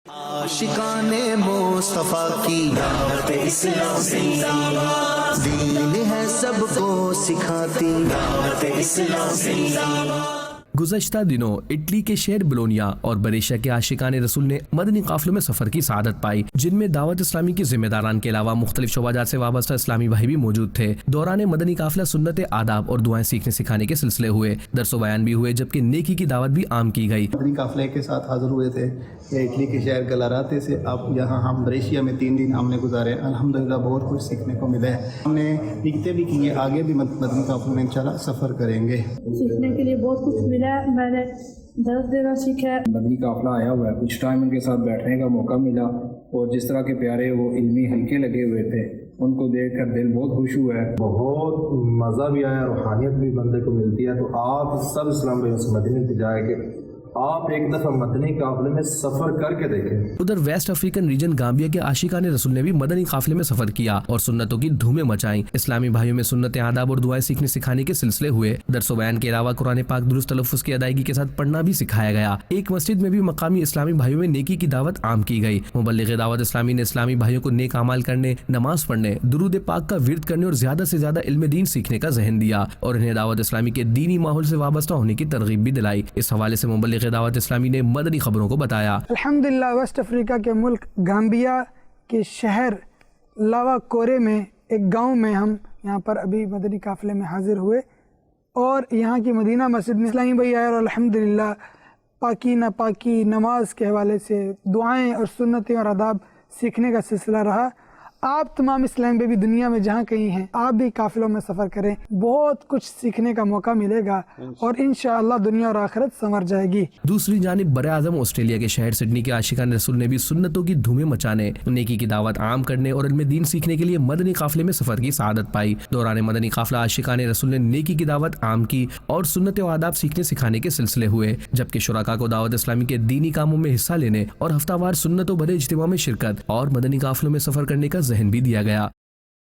आशिकाने मुस्तफा की दावत इस्लाम जिंदाबाद, दीन है सबको सिखाती दावत इस्लाम जिंदाबाद। गुज़श्ता दिनों इटली के शहर बोलोनिया और बरेशा के आशिकाने रसूल ने मदनी काफिलों में सफर की सआदत पाई, जिनमें दावत इस्लामी के जिम्मेदारान के अलावा मुख्तलिफ शोबाजात से वाबस्ता इस्लामी भाई भी मौजूद थे। दौरान मदनी काफिला सुन्नत आदाब और दुआएं सीखने सिखाने के सिलसिले हुए, दरसो बयान भी हुए, जबकि नेकी की दावत भी आम की गई। मदनी काफिले के साथ हाजिर हुए थे ये इटली के शहर गलाराते से। अब यहाँ हम बरेशिया में 3 दिन हमने गुजारे, अल्हम्दुलिल्लाह बहुत कुछ सीखने को मिला है। हमने लिखते भी किए, आगे भी मदनी काफिले में इंशाल्लाह सफ़र करेंगे। सीखने के लिए बहुत कुछ मिला है, मैंने दर्द देना सीखा है। मदनी काफिला आया हुआ है, कुछ टाइम उनके साथ बैठने का मौका मिला और जिस तरह के प्यारे वो इल्मी हल्के लगे हुए थे, उनको देखकर दिल बहुत खुश हुआ है। बहुत मज़ा भी आया, रूहानियत भी बंदे को मिलती है। तो आप सब इस्लाम भाइयों से मदीने की जाए कि आप एक दफ़ा मदनी काफिले में सफ़र करके देखें। उधर वेस्ट अफ्रीकन रीजन गाम्बिया के आशिकाने रसूल ने भी मदनी काफिले में सफर किया और सुन्नतों की धूमें मचाई। इस्लामी भाइयों में सुन्नत आदाब और दुआएं सीखने सिखाने के सिलसिले हुए। दरसो बयान के अलावा कुरान पाक दुरुस्त तलफ़्फ़ुज़ की अदायगी के साथ पढ़ना भी सिखाया गया। एक मस्जिद में भी मकामी इस्लामी भाइयों में नेकी की दावत आम की गई। मुबल्लिग़ दावत इस्लामी ने इस्लामी भाइयों को नेक अमाल करने, नमाज पढ़ने, दुरूद पाक का विर्द करने और ज्यादा से ज्यादा इल्म दीन सीखने का ज़हन दिया और इन्हें दावत इस्लामी के दीनी माहौल से वाबस्ता होने की तरगीब भी दिलाई। इस हवाले से मुबल्लिग़ दावत इस्लामी ने मदनी खबरों को बताया। अल्हम्दुलिल्लाह वेस्ट अफ्रीका के मुल्क गाम्बिया के शहर लावा कोरे में एक गांव में हम यहाँ पर अभी मदनी काफिले में हाजिर हुए और यहाँ की मदीना मस्जिद में इस्लामी भाई आए और अल्हम्दुलिल्लाह पाकी नापाकी नमाज के हवाले से दुआएं और सुन्नतें और आदाब सीखने का सिलसिला रहा। आप तमाम इस्लाम भी दुनिया में जहाँ कहीं हैं, आप भी काफिलों में सफ़र करें, बहुत कुछ सीखने का मौका मिलेगा और इंशाअल्लाह दुनिया और आखिरत संवर जाएगी। दूसरी जानिब बरे आज़म ऑस्ट्रेलिया के शहर सिडनी के आशिकान रसूल ने भी सुन्नतों की धूमें मचाने, नेकी की दावत आम करने और इल्म दीन सीखने के लिए मदनी काफिले में सफर की सआदत पाई। दौरान मदनी काफिला आशिकान रसूल ने नेकी की दावत आम की और सुन्नत और आदाब सीखने सिखाने के सिलसिले हुए, जबकि शुराका को दावत इस्लामी के दीनी कामों में हिस्सा लेने और हफ्तावार सुन्नतों भरे इज्तिमा में शिरकत और मदनी काफिलों में सफर करने का ज़हन भी दिया गया।